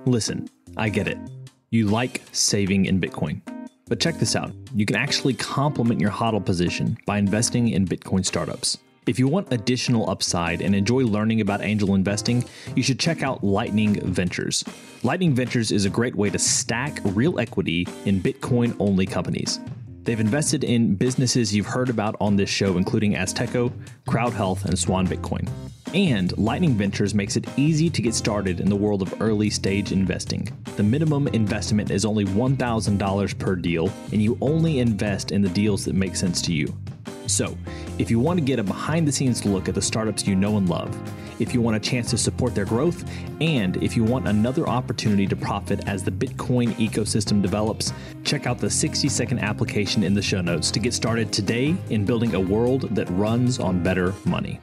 Listen, I get it. You like saving in Bitcoin. But check this out. You can actually complement your HODL position by investing in Bitcoin startups. If you want additional upside and enjoy learning about angel investing, you should check out Lightning Ventures. Lightning Ventures is a great way to stack real equity in Bitcoin-only companies. They've invested in businesses you've heard about on this show, including Azteco, Crowd Health, and Swan Bitcoin. And Lightning Ventures makes it easy to get started in the world of early stage investing. The minimum investment is only $1,000 per deal, and you only invest in the deals that make sense to you. So, if you want to get a behind-the-scenes look at the startups you know and love, if you want a chance to support their growth, and if you want another opportunity to profit as the Bitcoin ecosystem develops, check out the 60-second application in the show notes to get started today in building a world that runs on better money.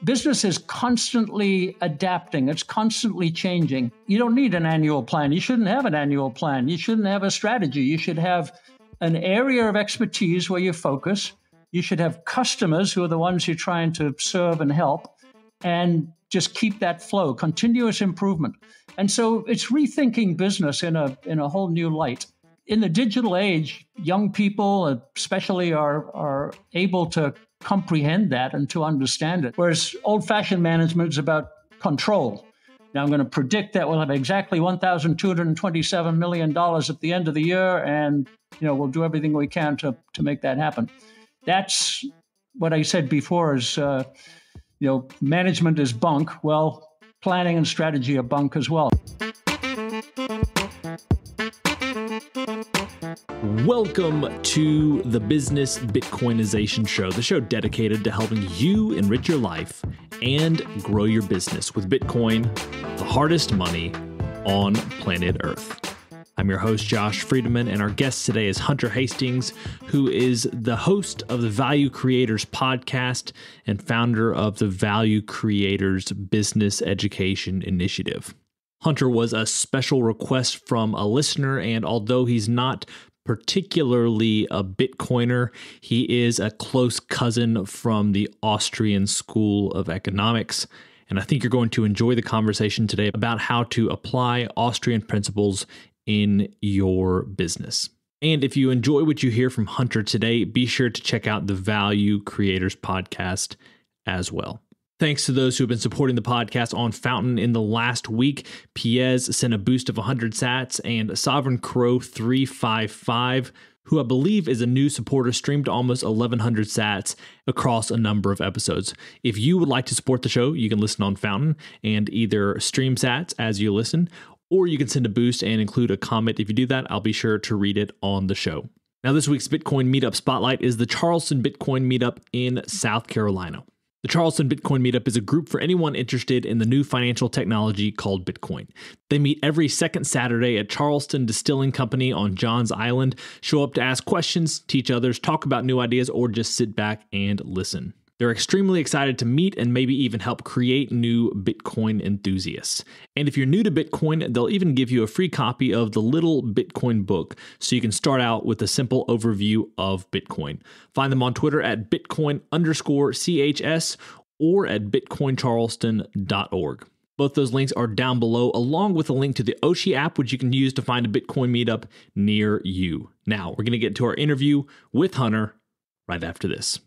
Business is constantly adapting. It's constantly changing. You don't need an annual plan. You shouldn't have an annual plan. You shouldn't have a strategy. You should have an area of expertise where you focus. You should have customers who are the ones you're trying to serve and help, and just keep that flow, continuous improvement. And so it's rethinking business in a whole new light. In the digital age, young people especially are able to comprehend that and to understand it. Whereas old-fashioned management is about control. Now I'm going to predict that we'll have exactly $1,227 million at the end of the year, and we'll do everything we can to make that happen. That's what I said before is, management is bunk. Well, planning and strategy are bunk as well. Welcome to the Business Bitcoinization Show, the show dedicated to helping you enrich your life and grow your business with Bitcoin, the hardest money on planet Earth. I'm your host, Josh Friedemann, and our guest today is Hunter Hastings, who is the host of the Value Creators podcast and founder of the Value Creators Business Education Initiative. Hunter was a special request from a listener, and although he's not particularly a Bitcoiner, he is a close cousin from the Austrian School of Economics. And I think you're going to enjoy the conversation today about how to apply Austrian principles in your business. And if you enjoy what you hear from Hunter today, be sure to check out the Value Creators podcast as well. Thanks to those who have been supporting the podcast on Fountain in the last week. Piez sent a boost of 100 sats, and Sovereign Crow 355, who I believe is a new supporter, streamed almost 1,100 sats across a number of episodes. If you would like to support the show, you can listen on Fountain and either stream sats as you listen, or you can send a boost and include a comment. If you do that, I'll be sure to read it on the show. Now, this week's Bitcoin Meetup Spotlight is the Charleston Bitcoin Meetup in South Carolina. The Charleston Bitcoin Meetup is a group for anyone interested in the new financial technology called Bitcoin. They meet every second Saturday at Charleston Distilling Company on Johns Island. Show up to ask questions, teach others, talk about new ideas, or just sit back and listen. They're extremely excited to meet and maybe even help create new Bitcoin enthusiasts. And if you're new to Bitcoin, they'll even give you a free copy of the Little Bitcoin book so you can start out with a simple overview of Bitcoin. Find them on Twitter at Bitcoin_CHS or at bitcoincharleston.org. Both those links are down below, along with a link to the Oshi app, which you can use to find a Bitcoin meetup near you. Now, we're going to get to our interview with Hunter right after this.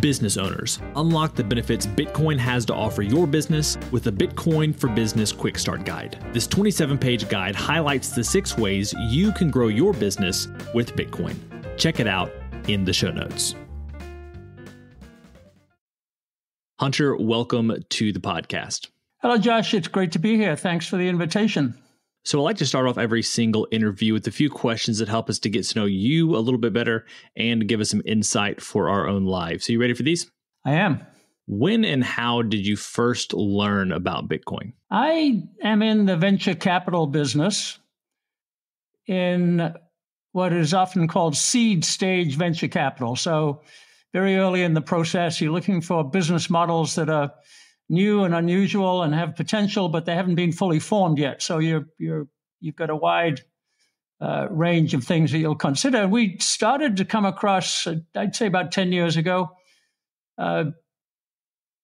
Business owners, unlock the benefits Bitcoin has to offer your business with the Bitcoin for Business Quick Start Guide. This 27-page guide highlights the 6 ways you can grow your business with Bitcoin. Check it out in the show notes. Hunter, welcome to the podcast. Hello, Josh. It's great to be here. Thanks for the invitation. So I like to start off every single interview with a few questions that help us to get to know you a little bit better and give us some insight for our own lives. So you ready for these? I am. When and how did you first learn about Bitcoin? I am in the venture capital business in what is often called seed stage venture capital. So very early in the process, you're looking for business models that are new and unusual and have potential, but they haven't been fully formed yet. So you've got a wide range of things that you'll consider. We started to come across, I'd say about 10 years ago,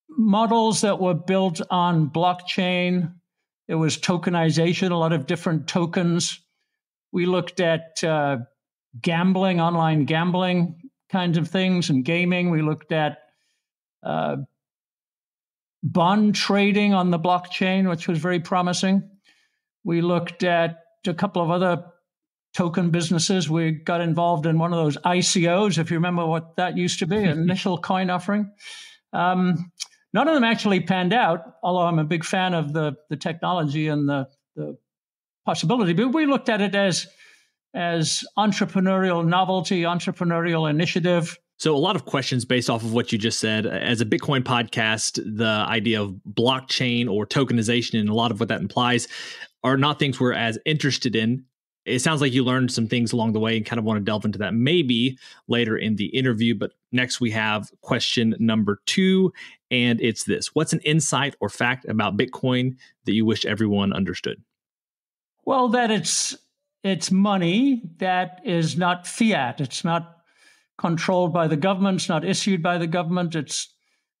models that were built on blockchain. There was tokenization, a lot of different tokens. We looked at gambling, online gambling kinds of things, and gaming. We looked at bond trading on the blockchain, which was very promising. We looked at a couple of other token businesses. We got involved in one of those ICOs, if you remember what that used to be, initial coin offering. None of them actually panned out, although I'm a big fan of the technology and the possibility. But we looked at it as entrepreneurial novelty, entrepreneurial initiative. So a lot of questions based off of what you just said. As a Bitcoin podcast, the idea of blockchain or tokenization and a lot of what that implies are not things we're as interested in. It sounds like you learned some things along the way and kind of want to delve into that maybe later in the interview. But next we have question number 2, and it's this. What's an insight or fact about Bitcoin that you wish everyone understood? Well, that it's money that is not fiat. It's not controlled by the government. It's not issued by the government.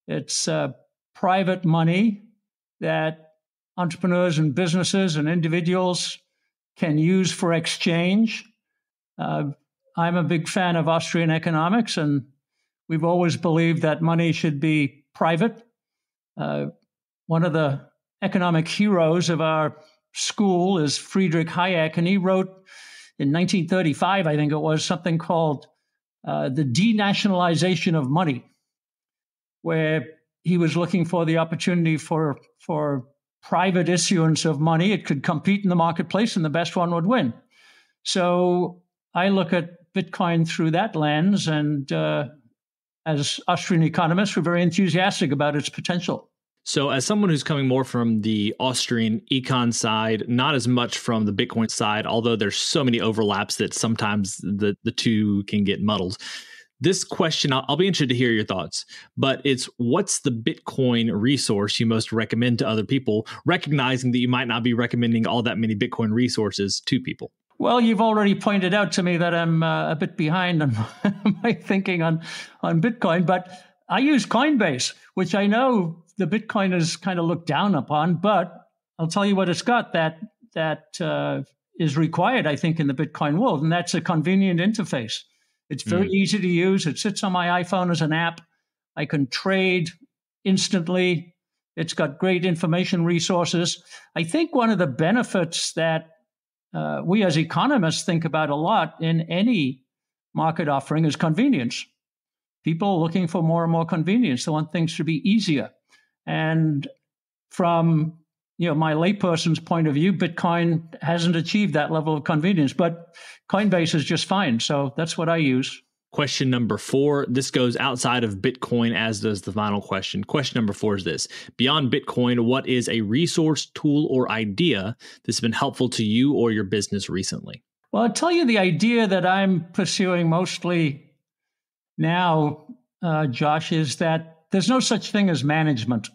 It's private money that entrepreneurs and businesses and individuals can use for exchange. I'm a big fan of Austrian economics, and we've always believed that money should be private. One of the economic heroes of our school is Friedrich Hayek, and he wrote in 1935, I think it was, something called The Denationalization of Money, where he was looking for the opportunity for private issuance of money. It could compete in the marketplace and the best one would win. So I look at Bitcoin through that lens, and as Austrian economists, we're very enthusiastic about its potential. So as someone who's coming more from the Austrian econ side, not as much from the Bitcoin side, although there's so many overlaps that sometimes the two can get muddled. This question, I'll be interested to hear your thoughts, but it's what's the Bitcoin resource you most recommend to other people, recognizing that you might not be recommending all that many Bitcoin resources to people? Well, you've already pointed out to me that I'm a bit behind on my thinking on Bitcoin, but I use Coinbase, which I know the Bitcoin is kind of looked down upon, but I'll tell you what it's got that is required, I think, in the Bitcoin world, and that's a convenient interface. It's very easy to use. It sits on my iPhone as an app. I can trade instantly. It's got great information resources. I think one of the benefits that we as economists think about a lot in any market offering is convenience. People are looking for more and more convenience. They want things to be easier. And from my layperson's point of view, Bitcoin hasn't achieved that level of convenience, but Coinbase is just fine. So that's what I use. Question number 4. This goes outside of Bitcoin, as does the final question. Question number 4 is this. Beyond Bitcoin, what is a resource, tool, or idea that's been helpful to you or your business recently? Well, I'll tell you the idea that I'm pursuing mostly now, Josh, is that there's no such thing as management.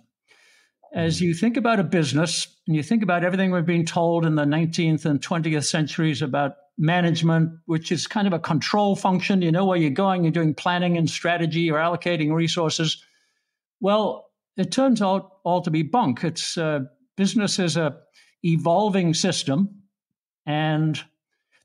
As you think about a business and you think about everything we've been told in the 19th and 20th centuries about management, which is kind of a control function, you know where you're going, you're doing planning and strategy, you're allocating resources. Well, it turns out all to be bunk. It's business is a evolving system, and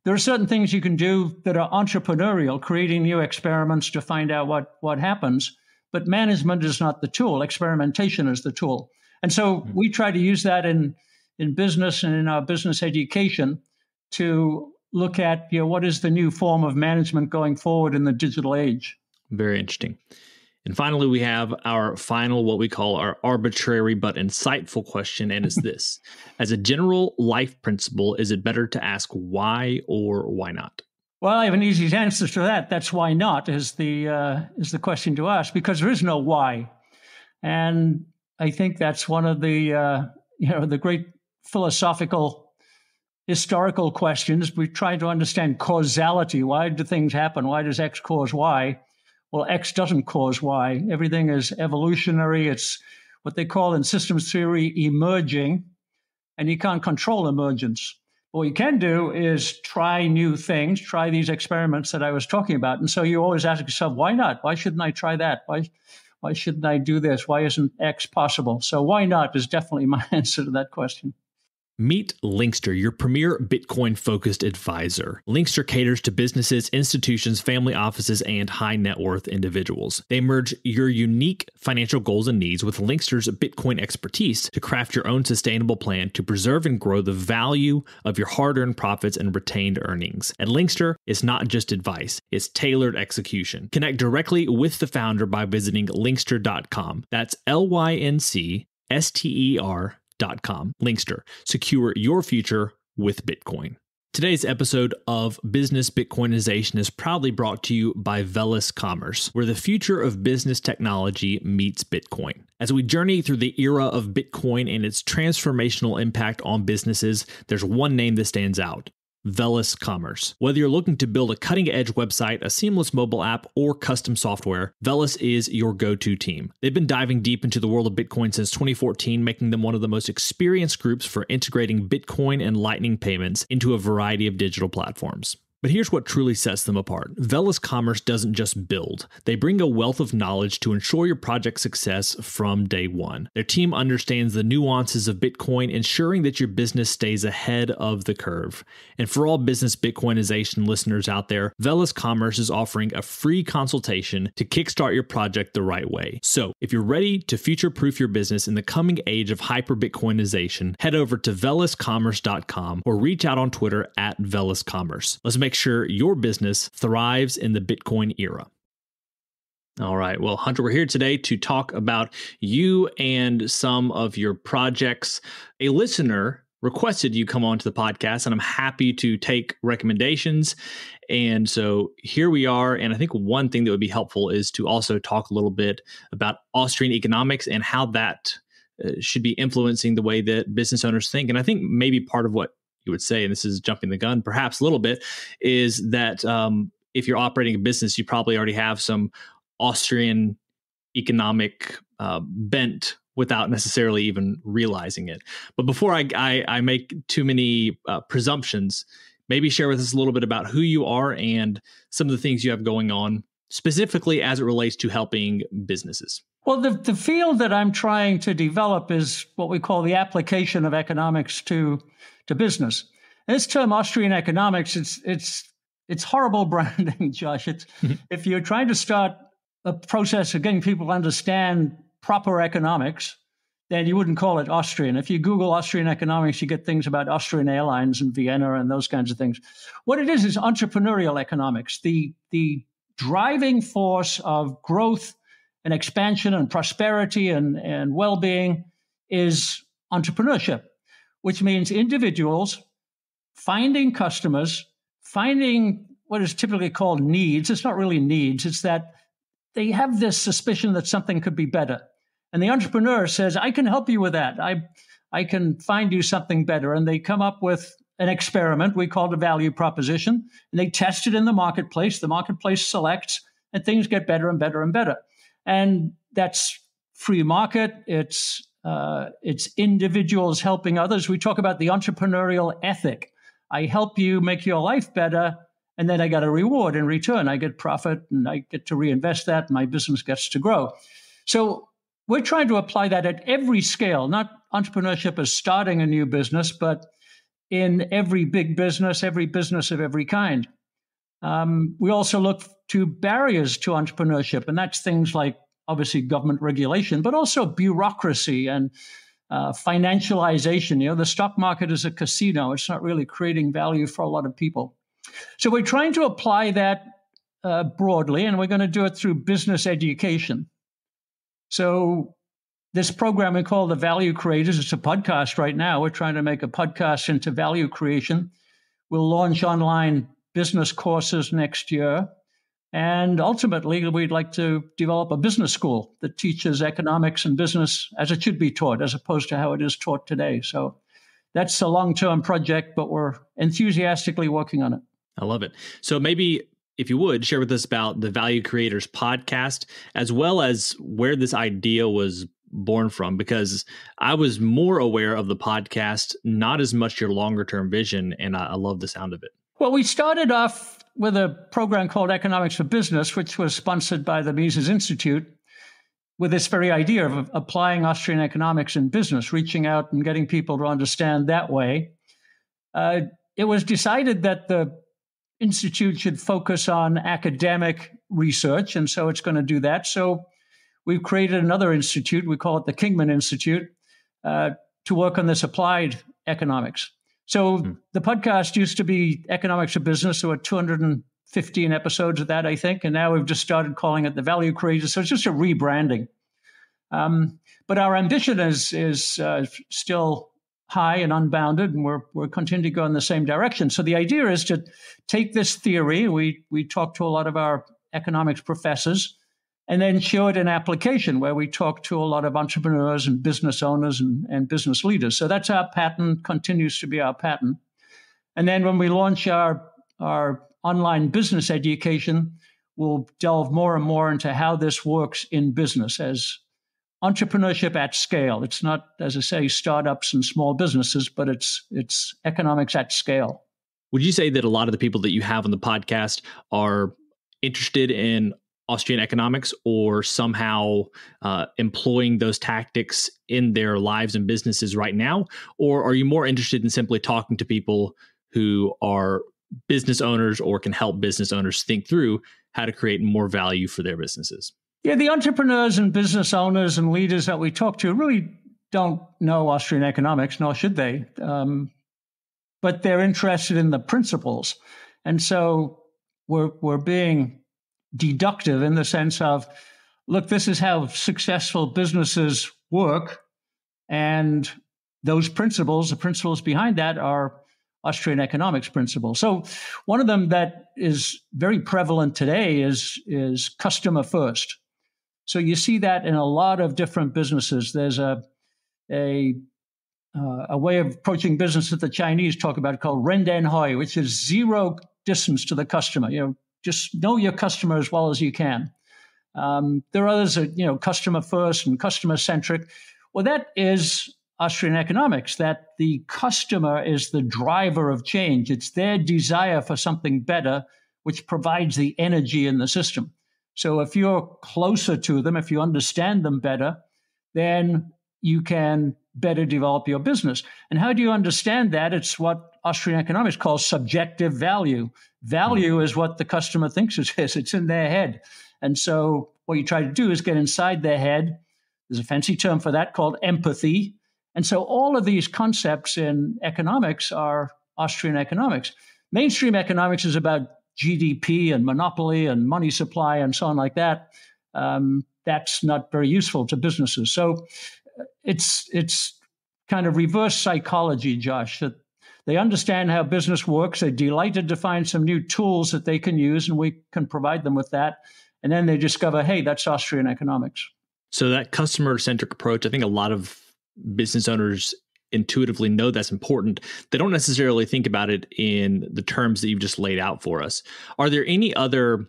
there are certain things you can do that are entrepreneurial, creating new experiments to find out what happens. But management is not the tool. Experimentation is the tool. And so we try to use that in business and in our business education to look at what is the new form of management going forward in the digital age. Very interesting. And finally, we have our final, what we call our arbitrary but insightful question, and it's this. As a general life principle, is it better to ask why or why not? Well, I have an easy answer to that. That's why not is the question to ask, because there is no why. And I think that's one of the the great philosophical, historical questions. We try to understand causality. Why do things happen? Why does X cause Y? Well, X doesn't cause Y. Everything is evolutionary. It's what they call in systems theory emerging, and you can't control emergence. What you can do is try new things, try these experiments that I was talking about. And so you always ask yourself, why not? Why shouldn't I try that? Why shouldn't I do this? Why isn't X possible? So why not is definitely my answer to that question. Meet Linkster, your premier Bitcoin-focused advisor. Linkster caters to businesses, institutions, family offices, and high net worth individuals. They merge your unique financial goals and needs with Linkster's Bitcoin expertise to craft your own sustainable plan to preserve and grow the value of your hard-earned profits and retained earnings. At Linkster, it's not just advice, it's tailored execution. Connect directly with the founder by visiting linkster.com. That's LYNCSTER.com. Linkster. Secure your future with Bitcoin. Today's episode of Business Bitcoinization is proudly brought to you by Velis Commerce, where the future of business technology meets Bitcoin. As we journey through the era of Bitcoin and its transformational impact on businesses, there's one name that stands out: Velis Commerce. Whether you're looking to build a cutting-edge website, a seamless mobile app, or custom software, Velis is your go-to team. They've been diving deep into the world of Bitcoin since 2014, making them one of the most experienced groups for integrating Bitcoin and Lightning payments into a variety of digital platforms. But here's what truly sets them apart. Velis Commerce doesn't just build. They bring a wealth of knowledge to ensure your project's success from day one. Their team understands the nuances of Bitcoin, ensuring that your business stays ahead of the curve. And for all business Bitcoinization listeners out there, Velis Commerce is offering a free consultation to kickstart your project the right way. So if you're ready to future-proof your business in the coming age of hyper-Bitcoinization, head over to veliscommerce.com or reach out on Twitter at veliscommerce. Let's make sure your business thrives in the Bitcoin era. All right. Well, Hunter, we're here today to talk about you and some of your projects. A listener requested you come on to the podcast, and I'm happy to take recommendations. And so here we are. And I think one thing that would be helpful is to also talk a little bit about Austrian economics and how that should be influencing the way that business owners think. And I think maybe part of what you would say, and this is jumping the gun perhaps a little bit, is that if you're operating a business, you probably already have some Austrian economic bent without necessarily even realizing it. But before I make too many presumptions, maybe share with us a little bit about who you are and some of the things you have going on, specifically as it relates to helping businesses. Well, the field that I'm trying to develop is what we call the application of economics to business. And this term Austrian economics, it's horrible branding, Josh. If you're trying to start a process of getting people to understand proper economics, then you wouldn't call it Austrian. If you Google Austrian economics, you get things about Austrian Airlines and Vienna and those kinds of things. What it is entrepreneurial economics, the driving force of growth and expansion and prosperity and well-being is entrepreneurship, which means individuals finding customers, finding what is typically called needs. It's not really needs. It's that they have this suspicion that something could be better. And the entrepreneur says, I can help you with that. I can find you something better. And they come up with an experiment we call the value proposition. And they test it in the marketplace. The marketplace selects, and things get better and better and better. And that's free market. It's individuals helping others. We talk about the entrepreneurial ethic. I help you make your life better, and then I get a reward in return. I get profit, and I get to reinvest that, and my business gets to grow. So we're trying to apply that at every scale, not entrepreneurship as starting a new business, but in every big business, every business of every kind. We also look to barriers to entrepreneurship, and that's things like obviously government regulation, but also bureaucracy and financialization. You know, the stock market is a casino. It's not really creating value for a lot of people. So we're trying to apply that broadly, and we're going to do it through business education. So this program we call The Value Creators, it's a podcast right now. We're trying to make a podcast into value creation. We'll launch online business courses next year. And ultimately, we'd like to develop a business school that teaches economics and business as it should be taught, as opposed to how it is taught today. So that's a long-term project, but we're enthusiastically working on it. I love it. So maybe if you would share with us about the Value Creators podcast, as well as where this idea was born from, because I was more aware of the podcast, not as much your longer-term vision, and I love the sound of it. Well, we started off with a program called Economics for Business, which was sponsored by the Mises Institute. with this very idea of applying Austrian economics in business, reaching out and getting people to understand that way. It was decided that the institute should focus on academic research, and so it's going to do that. So we've created another institute, we call it the Kingman Institute, to work on this applied economics. So the podcast used to be Economics of Business. There were 215 episodes of that, I think, and now we've just started calling it the Value Creators. So it's just a rebranding. But our ambition is still high and unbounded, and we're continuing to go in the same direction. So the idea is to take this theory, we talk to a lot of our economics professors, and then show it in application, where we talk to a lot of entrepreneurs and business owners and business leaders. So that's our pattern, continues to be our pattern. And then when we launch our online business education, we'll delve more and more into how this works in business as entrepreneurship at scale. It's not, as I say, startups and small businesses, but it's economics at scale. Would you say that a lot of the people that you have on the podcast are interested in Austrian economics or somehow employing those tactics in their lives and businesses right now? Or are you more interested in simply talking to people who are business owners or can help business owners think through how to create more value for their businesses? Yeah, the entrepreneurs and business owners and leaders that we talk to really don't know Austrian economics, nor should they. But they're interested in the principles. And so we're being deductive in the sense of, look, this is how successful businesses work. And those principles, the principles behind that are Austrian economics principles. So one of them that is very prevalent today is customer first. So you see that in a lot of different businesses. There's a way of approaching business that the Chinese talk about called ren den hoi, which is zero distance to the customer. Just know your customer as well as you can. There are others that, customer first and customer centric. Well, that is Austrian economics, that the customer is the driver of change. It's their desire for something better, which provides the energy in the system. So if you're closer to them, if you understand them better, then you can better develop your business. And how do you understand that? It's what Austrian economics calls subjective value. Value is what the customer thinks it is. It's in their head. And so what you try to do is get inside their head. There's a fancy term for that called empathy. And so all of these concepts in economics are Austrian economics. Mainstream economics is about GDP and monopoly and money supply and so on like that. That's not very useful to businesses. So it's kind of reverse psychology, Josh, that they understand how business works. They're delighted to find some new tools that they can use, and we can provide them with that. And then they discover, hey, that's Austrian economics. So that customer-centric approach, I think a lot of business owners intuitively know that's important. They don't necessarily think about it in the terms that you've just laid out for us. Are there any other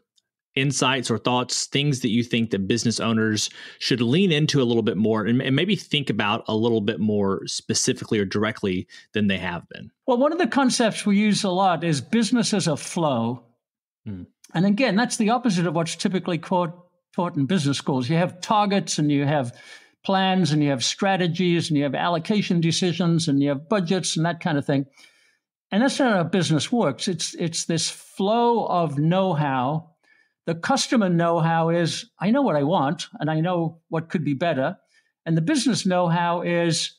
insights or thoughts, things that you think that business owners should lean into a little bit more and maybe think about a little bit more specifically or directly than they have been? Well, one of the concepts we use a lot is business as a flow. And again, that's the opposite of what's typically taught in business schools. You have targets and you have plans and you have strategies and you have allocation decisions and you have budgets and that kind of thing. And that's not how business works. It's this flow of know-how. The customer know-how is, I know what I want and I know what could be better. And the business know-how is,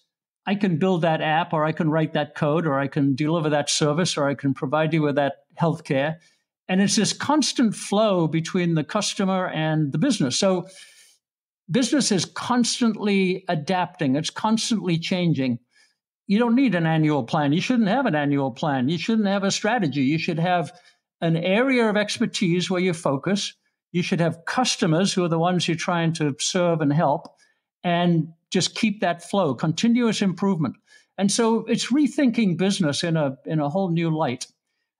I can build that app or I can write that code or I can deliver that service or I can provide you with that healthcare. And it's this constant flow between the customer and the business. So business is constantly adapting. It's constantly changing. You don't need an annual plan. You shouldn't have an annual plan. You shouldn't have a strategy. You should have an area of expertise where you focus. You should have customers who are the ones you're trying to serve and help, and just keep that flow, continuous improvement. And so it's rethinking business in a whole new light.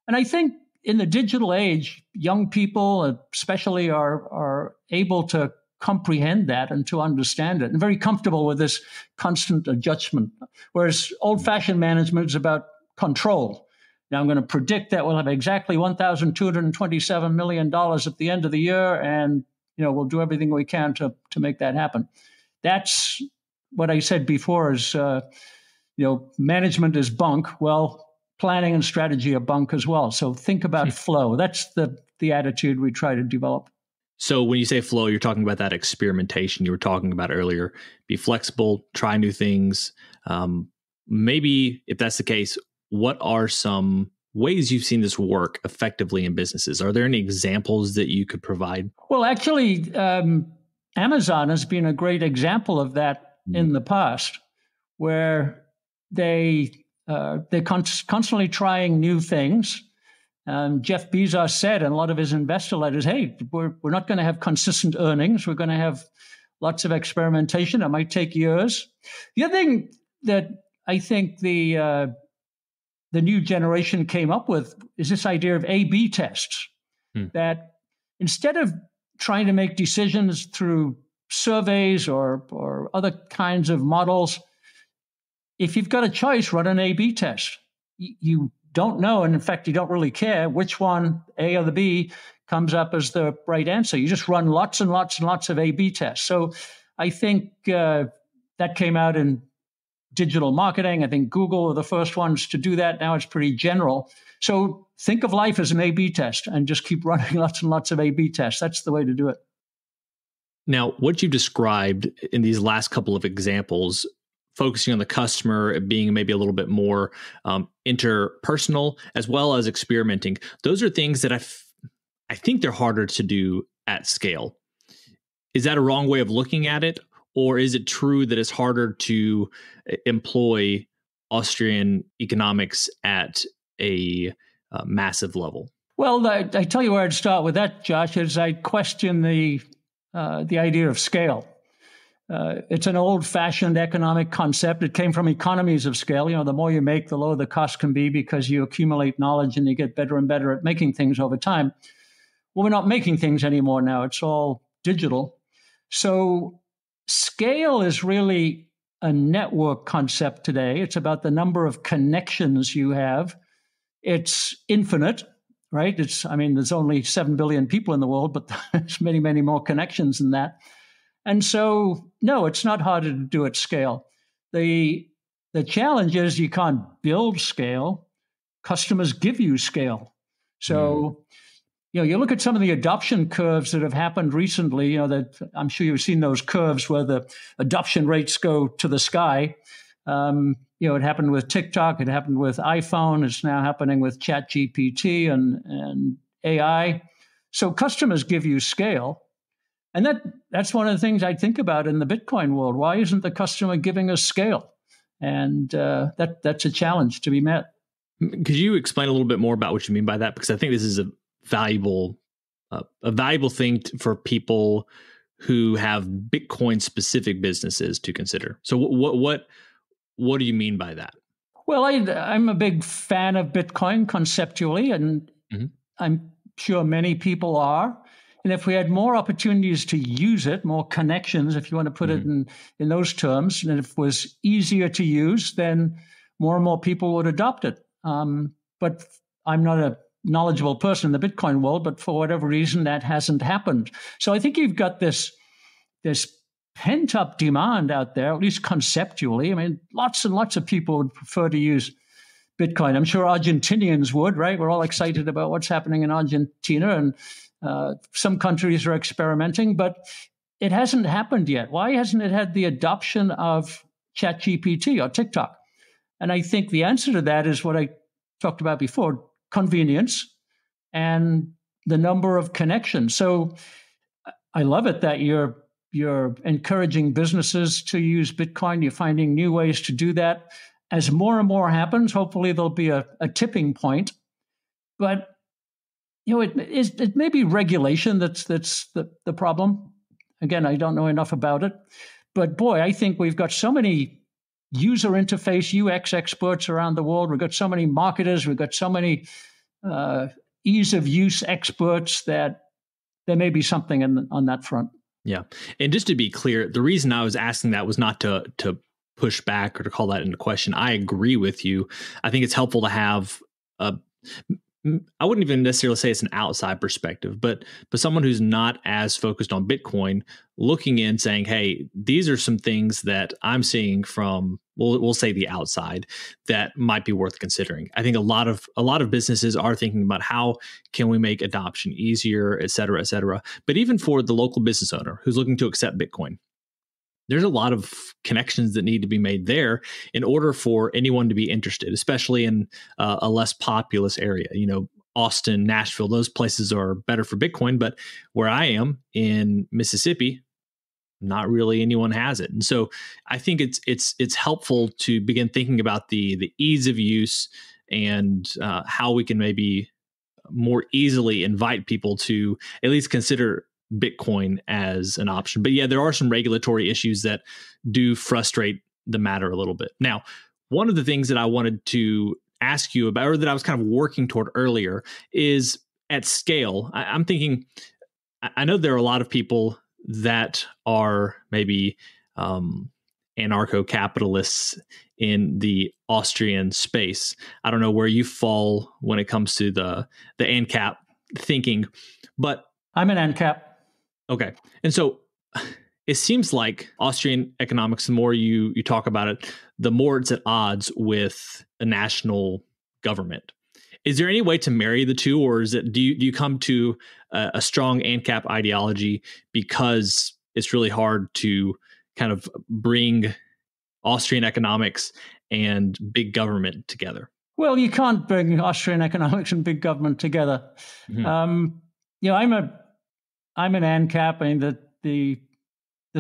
And I think in the digital age, young people especially are able to comprehend that and to understand it and very comfortable with this constant adjustment. Whereas old-fashioned management is about control. Now I'm going to predict that we'll have exactly $1,227 million at the end of the year, and we'll do everything we can to make that happen. That's what I said before is, management is bunk. Well, planning and strategy are bunk as well. So think about flow. That's the attitude we try to develop. So when you say flow, you're talking about that experimentation you were talking about earlier. Be flexible, try new things. Maybe if that's the case, what are some ways you've seen this work effectively in businesses? Are there any examples that you could provide? Well, actually, Amazon has been a great example of that in the past, where they're constantly trying new things. Jeff Bezos said in a lot of his investor letters, hey, we're not going to have consistent earnings. We're going to have lots of experimentation. It might take years. The other thing that I think the new generation came up with is this idea of A/B tests, that instead of trying to make decisions through surveys or other kinds of models, if you've got a choice, run an A/B test. You don't know, and in fact, you don't really care which one, A or the B, comes up as the right answer. You just run lots and lots and lots of A/B tests. So I think that came out in digital marketing. I think Google were the first ones to do that. Now it's pretty general. So think of life as an A/B test and just keep running lots and lots of A/B tests. That's the way to do it. Now, what you described in these last couple of examples, focusing on the customer, being maybe a little bit more interpersonal, as well as experimenting, those are things that I think they're harder to do at scale. Is that a wrong way of looking at it? Or is it true that it's harder to employ Austrian economics at a massive level? Well, I tell you where I'd start with that, Josh, is I question the idea of scale. It's an old-fashioned economic concept. It came from economies of scale. The more you make, the lower the cost can be because you accumulate knowledge and you get better and better at making things over time. Well, we're not making things anymore now. It's all digital. So scale is really a network concept today. It's about the number of connections you have. It's infinite, right? There's only 7 billion people in the world, but there's many, many more connections than that. And so, no, it's not harder to do at scale. The challenge is you can't build scale. Customers give you scale. So, you look at some of the adoption curves that have happened recently, that I'm sure you've seen those curves where the adoption rates go to the sky. It happened with TikTok. It happened with iPhone. It's now happening with ChatGPT and AI. So customers give you scale. And that's one of the things I think about in the Bitcoin world. Why isn't the customer giving us scale? And that's a challenge to be met. Could you explain a little bit more about what you mean by that? Because I think this is a valuable thing for people who have Bitcoin specific businesses to consider. So what do you mean by that? Well, I'm a big fan of Bitcoin conceptually, and I'm sure many people are. And if we had more opportunities to use it, more connections, if you want to put it in those terms, and if it was easier to use, then more and more people would adopt it. But I'm not a knowledgeable person in the Bitcoin world, but for whatever reason, that hasn't happened. So I think you've got this pent-up demand out there, at least conceptually. Lots and lots of people would prefer to use Bitcoin. I'm sure Argentinians would, right? We're all excited about what's happening in Argentina, and some countries are experimenting, but it hasn't happened yet. Why hasn't it had the adoption of ChatGPT or TikTok? And I think the answer to that is what I talked about before: convenience and the number of connections. So I love it that you're encouraging businesses to use Bitcoin. You're finding new ways to do that. As more and more happens, hopefully there'll be a tipping point. But it may be regulation that's the problem. Again, I don't know enough about it. But boy, I think we've got so many user interface, UX experts around the world. We've got so many marketers. We've got so many ease of use experts that there may be something on that front. Yeah. And just to be clear, the reason I was asking that was not to push back or to call that into question. I agree with you. I think it's helpful to have I wouldn't even necessarily say it's an outside perspective, but someone who's not as focused on Bitcoin looking in saying, hey, these are some things that I'm seeing from, we'll say the outside, that might be worth considering. I think a lot of businesses are thinking about how can we make adoption easier, et cetera, et cetera. But even for the local business owner who's looking to accept Bitcoin, there's a lot of connections that need to be made there in order for anyone to be interested, especially in a less populous area. Austin, Nashville, those places are better for Bitcoin. But where I am in Mississippi, not really anyone has it. And so I think it's helpful to begin thinking about the ease of use and how we can maybe more easily invite people to at least consider Bitcoin as an option. But yeah, there are some regulatory issues that do frustrate the matter a little bit. Now, one of the things that I wanted to ask you about, or that I was kind of working toward earlier, is at scale. I'm thinking, I know there are a lot of people that are maybe anarcho-capitalists in the Austrian space. I don't know where you fall when it comes to the ANCAP thinking, but I'm an ANCAP. Okay. And so it seems like Austrian economics, the more you talk about it, the more it's at odds with a national government. Is there any way to marry the two, or is it do you come to a strong ANCAP ideology because it's really hard to kind of bring Austrian economics and big government together? Well, you can't bring Austrian economics and big government together. Mm-hmm. I'm an ANCAP. I mean, the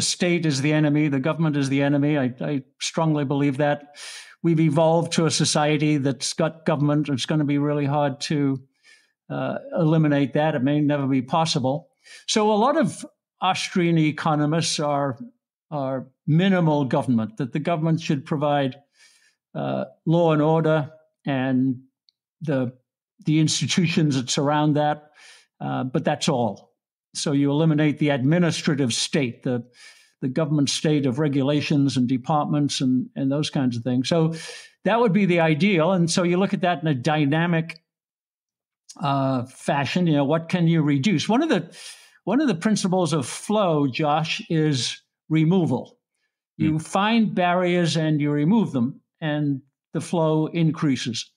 state is the enemy, the government is the enemy. I strongly believe that. We've evolved to a society that's got government. It's going to be really hard to eliminate that. It may never be possible. So a lot of Austrian economists are minimal government, that the government should provide law and order and the institutions that surround that, but that's all. So you eliminate the administrative state, the government state of regulations and departments and those kinds of things. So that would be the ideal. And so you look at that in a dynamic fashion. What can you reduce? One of the principles of flow, Josh, is removal. You find barriers and you remove them, and the flow increases.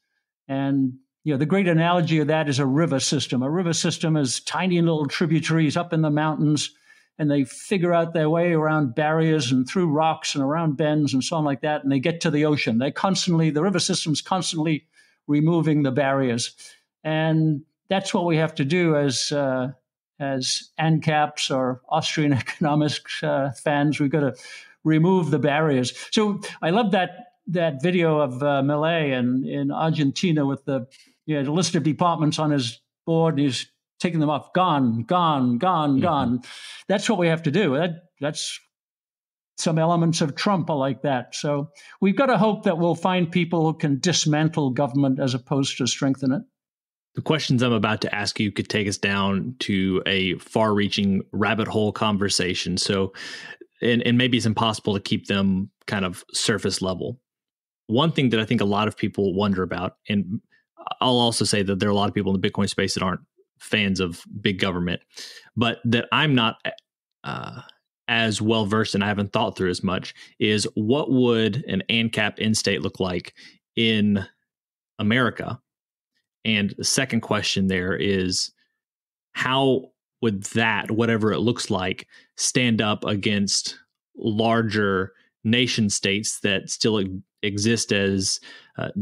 And the great analogy of that is a river system. A river system is tiny little tributaries up in the mountains, and they figure out their way around barriers and through rocks and around bends and so on like that, and they get to the ocean. The river system's constantly removing the barriers. And that's what we have to do as ANCAPs or Austrian economics fans. We've got to remove the barriers. So I love that video of Milei in Argentina with the list of departments on his board, and he's taking them off. Gone. That's what we have to do. That's some elements of Trump are like that. So we've got to hope that we'll find people who can dismantle government as opposed to strengthen it. The questions I'm about to ask you could take us down to a far-reaching rabbit hole conversation. So, and maybe it's impossible to keep them kind of surface level. One thing that I think a lot of people wonder about, and I'll also say that there are a lot of people in the Bitcoin space that aren't fans of big government, but that I'm not as well versed and I haven't thought through as much, is what would an ANCAP end state look like in America? And the second question there is, how would that, whatever it looks like, stand up against larger nation states that still exist as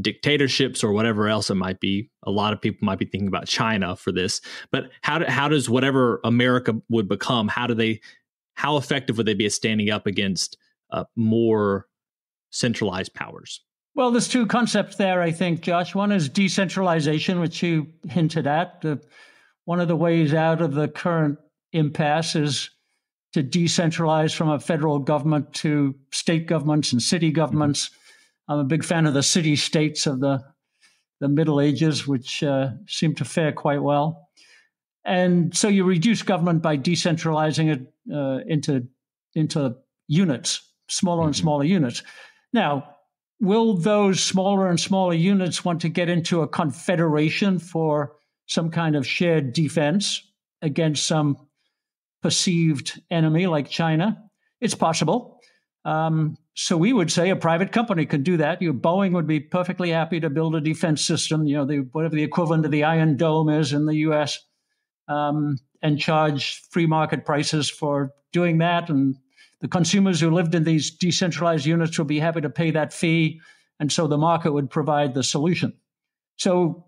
dictatorships or whatever else it might be? A lot of people might be thinking about China for this, but how does whatever America would become, how effective would they be at standing up against more centralized powers? Well, there's two concepts there, I think, Josh. One is decentralization, which you hinted at. One of the ways out of the current impasse is to decentralize from a federal government to state governments and city governments. I'm a big fan of the city-states of the Middle Ages, which seem to fare quite well. And so you reduce government by decentralizing it into units, smaller and smaller units. Now, will those smaller and smaller units want to get into a confederation for some kind of shared defense against some perceived enemy like China? It's possible. So we would say a private company could do that. Boeing would be perfectly happy to build a defense system, whatever the equivalent of the Iron Dome is in the U.S., and charge free market prices for doing that. And the consumers who lived in these decentralized units would be happy to pay that fee. And so the market would provide the solution. So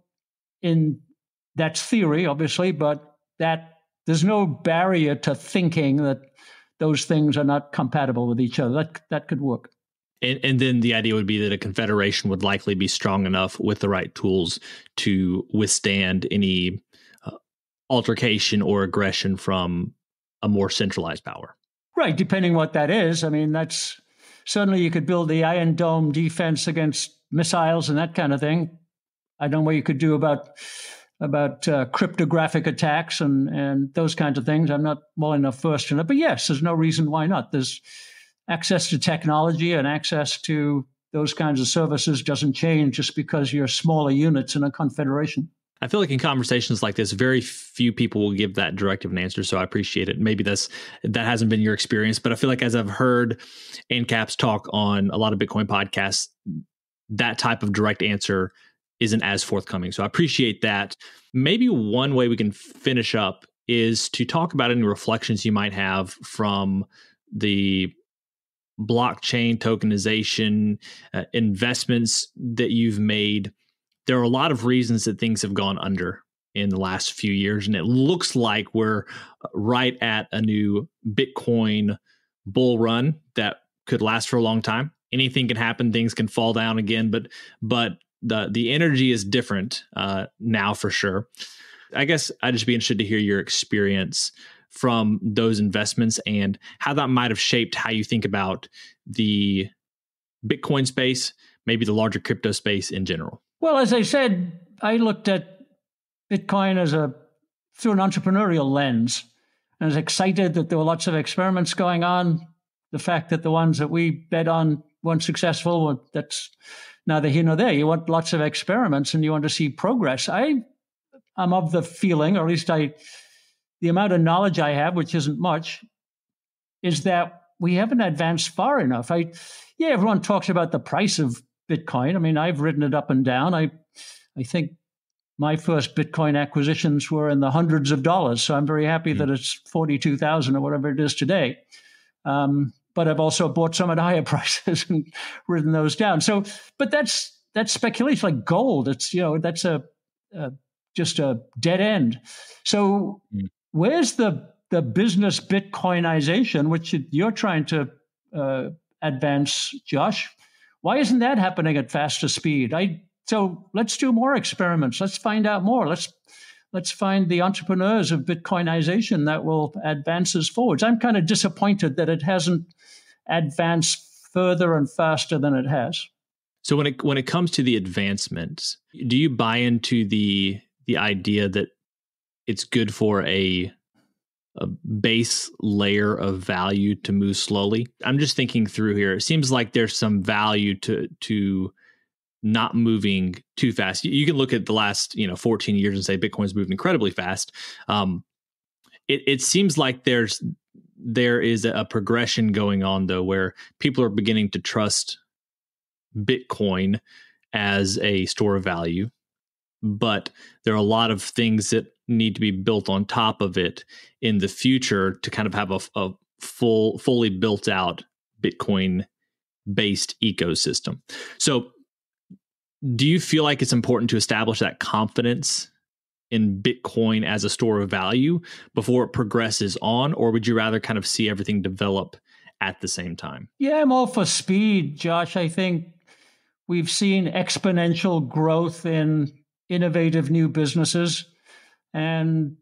that's theory, obviously, but there's no barrier to thinking that those things are not compatible with each other. That could work. And then the idea would be that a confederation would likely be strong enough with the right tools to withstand any altercation or aggression from a more centralized power. Right, depending what that is. I mean, that's certainly you could build the Iron Dome defense against missiles and that kind of thing. I don't know what you could do about cryptographic attacks and those kinds of things. I'm not well enough versed in it, but yes, there's no reason why not. There's access to technology and access to those kinds of services doesn't change just because you're smaller units in a confederation. I feel like in conversations like this, very few people will give that directive an answer. So I appreciate it. Maybe that hasn't been your experience, but I feel like as I've heard ANCAPs talk on a lot of Bitcoin podcasts, that type of direct answer isn't as forthcoming. So I appreciate that. Maybe one way we can finish up is to talk about any reflections you might have from the blockchain tokenization investments that you've made. There are a lot of reasons that things have gone under in the last few years, and it looks like we're right at a new Bitcoin bull run that could last for a long time. Anything can happen; things can fall down again, but the energy is different now for sure. I guess I'd just be interested to hear your experience from those investments and how that might have shaped how you think about the Bitcoin space, maybe the larger crypto space in general. Well, as I said, I looked at Bitcoin through an entrepreneurial lens. I was excited that there were lots of experiments going on. The fact that the ones that we bet on weren't successful, that's neither here nor there. You want lots of experiments and you want to see progress. I'm of the feeling, or at least the amount of knowledge I have, which isn't much, is that we haven't advanced far enough. Everyone talks about the price of Bitcoin. I mean, I've ridden it up and down. I think my first Bitcoin acquisitions were in the hundreds of dollars. So I'm very happy that it's 42,000 or whatever it is today. But I've also bought some at higher prices and ridden those down. So, but that's speculation, like gold. It's, that's just a dead end. So where's the business Bitcoinization, which you're trying to advance, Josh? Why isn't that happening at faster speed? So let's do more experiments. Let's find out more. Let's find the entrepreneurs of Bitcoinization that will advance us forwards. I'm kind of disappointed that it hasn't advanced further and faster than it has. So when it comes to the advancements, do you buy into the idea that it's good for a base layer of value to move slowly? I'm just thinking through here. It seems like there's some value to not moving too fast. You can look at the last 14 years and say Bitcoin's moved incredibly fast. It seems like there is a progression going on though, where people are beginning to trust Bitcoin as a store of value, but there are a lot of things that need to be built on top of it in the future to kind of have a fully built out Bitcoin based ecosystem. So do you feel like it's important to establish that confidence in Bitcoin as a store of value before it progresses on, or would you rather kind of see everything develop at the same time? Yeah, I'm all for speed, Josh. I think we've seen exponential growth in innovative new businesses, and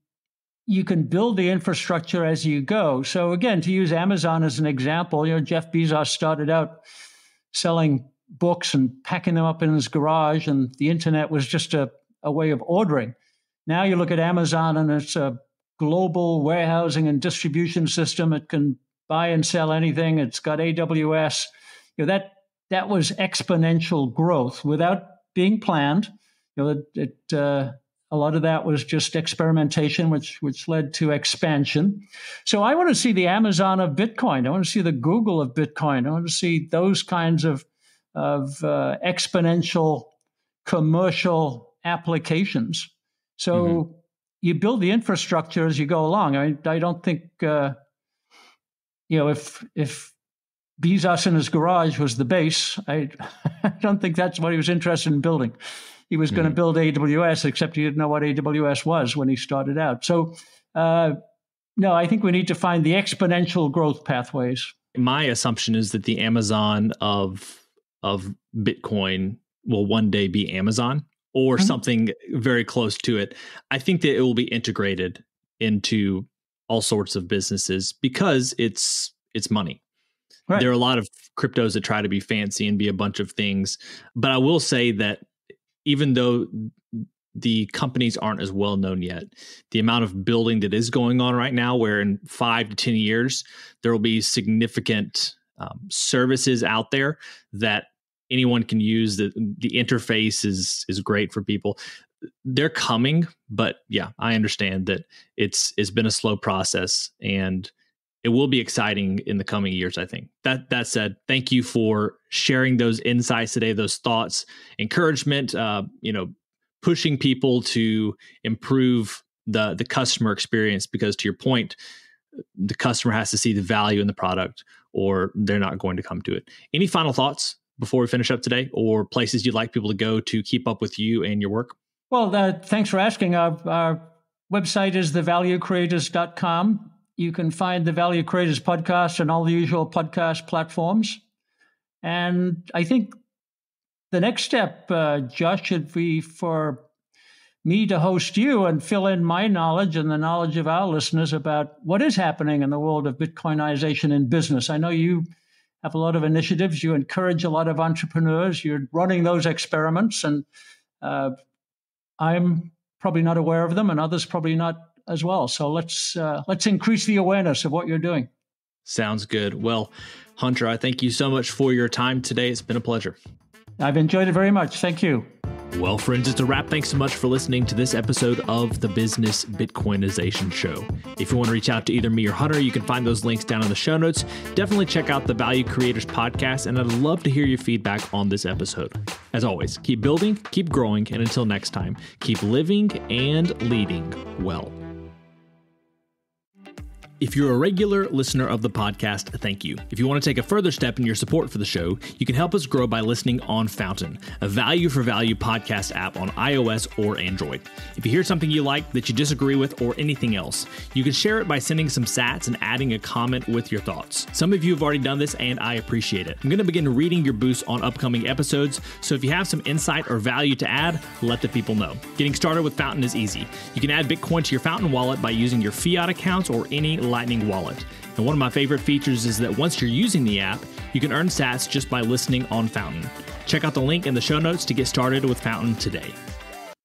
you can build the infrastructure as you go. So again, to use Amazon as an example, Jeff Bezos started out selling books and packing them up in his garage, and the internet was just a way of ordering. Now you look at Amazon and it's a global warehousing and distribution system. It can buy and sell anything. It's got AWS. That that was exponential growth without being planned. A lot of that was just experimentation, which led to expansion. So I want to see the Amazon of Bitcoin. I want to see the Google of Bitcoin. I want to see those kinds of exponential commercial applications. So you build the infrastructure as you go along. I don't think if Bezos in his garage was the base, I don't think that's what he was interested in building. He was going to build AWS, except he didn't know what AWS was when he started out. So, no, I think we need to find the exponential growth pathways. My assumption is that the Amazon of Bitcoin will one day be Amazon or something very close to it. I think that it will be integrated into all sorts of businesses because it's money. Right. There are a lot of cryptos that try to be fancy and be a bunch of things. But I will say that even though the companies aren't as well known yet, the amount of building that is going on right now, where in 5 to 10 years, there will be significant services out there that anyone can use. The interface is great for people. They're coming, but yeah, I understand that it's been a slow process, and it will be exciting in the coming years, I think. That said, thank you for sharing those insights today, those thoughts, encouragement, pushing people to improve the customer experience, because to your point, the customer has to see the value in the product or they're not going to come to it. Any final thoughts before we finish up today, or places you'd like people to go to keep up with you and your work? Well, thanks for asking. Our website is thevaluecreators.com. You can find the Value Creators podcast on all the usual podcast platforms. And I think the next step, Josh, should be for me to host you and fill in my knowledge and the knowledge of our listeners about what is happening in the world of Bitcoinization in business. I know you have a lot of initiatives. You encourage a lot of entrepreneurs. You're running those experiments, and I'm probably not aware of them, and others probably not as well. So let's increase the awareness of what you're doing. Sounds good. Well, Hunter, I thank you so much for your time today. It's been a pleasure. I've enjoyed it very much. Thank you. Well, friends, it's a wrap. Thanks so much for listening to this episode of the Business Bitcoinization Show. If you want to reach out to either me or Hunter, you can find those links down in the show notes. Definitely check out the Value Creators podcast, and I'd love to hear your feedback on this episode. As always, keep building, keep growing, and until next time, keep living and leading well. If you're a regular listener of the podcast, thank you. If you want to take a further step in your support for the show, you can help us grow by listening on Fountain, a value for value podcast app on iOS or Android. If you hear something you like that you disagree with or anything else, you can share it by sending some sats and adding a comment with your thoughts. Some of you have already done this, and I appreciate it. I'm going to begin reading your boosts on upcoming episodes, so if you have some insight or value to add, let the people know. Getting started with Fountain is easy. You can add Bitcoin to your Fountain wallet by using your fiat accounts or any Lightning wallet. And one of my favorite features is that once you're using the app, you can earn sats just by listening on Fountain. Check out the link in the show notes to get started with Fountain today.